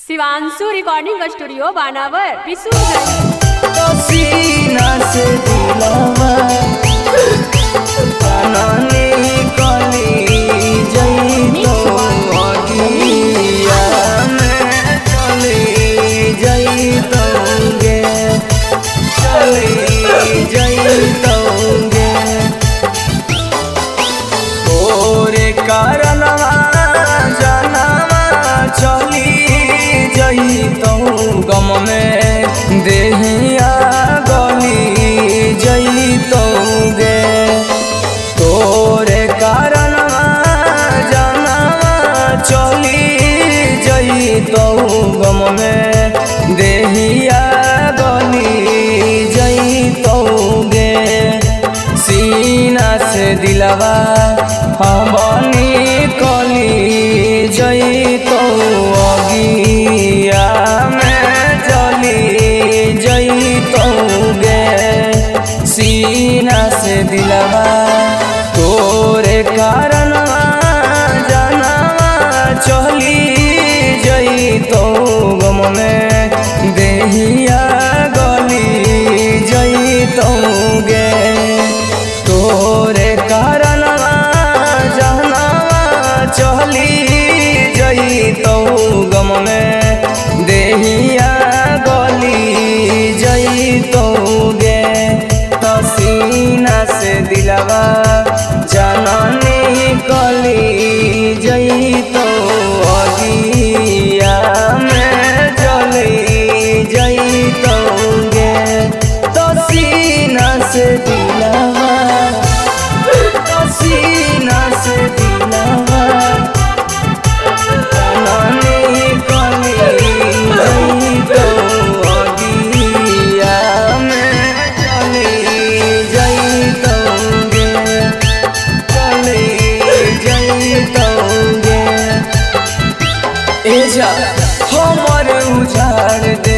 Shivanshu recording studio बानावर विशुद्धगंज। तो सीना से दिलवा बनाने कली जई तो अगिया में चली जई तोगे चली जई तोगे तोरे कारणवा जनवा चली जई तो गम में देहिया गली जई तोगे तोरे कारण जनवा चली जई तो गम में देहिया गली जई तोगे सीना से दिलवा बनी कली जई तो अगिया में जली जई तोगे सीना से दिलवा तोरे कारण जनवा चली जई तो गम में देहिया गली जई तोगे तोरे कारण जनवा चली जई तो गम में देहिया गली जई तोगे तो सीना से दिलवा जननी कली जई तो अगिया में जली जई तोगे तो सीना से दिलवा तो सीना से दिलवा जननी कली जई तो अगिया में जली जई तोगे चली जई तोगे एजा हमर उजाड़ दे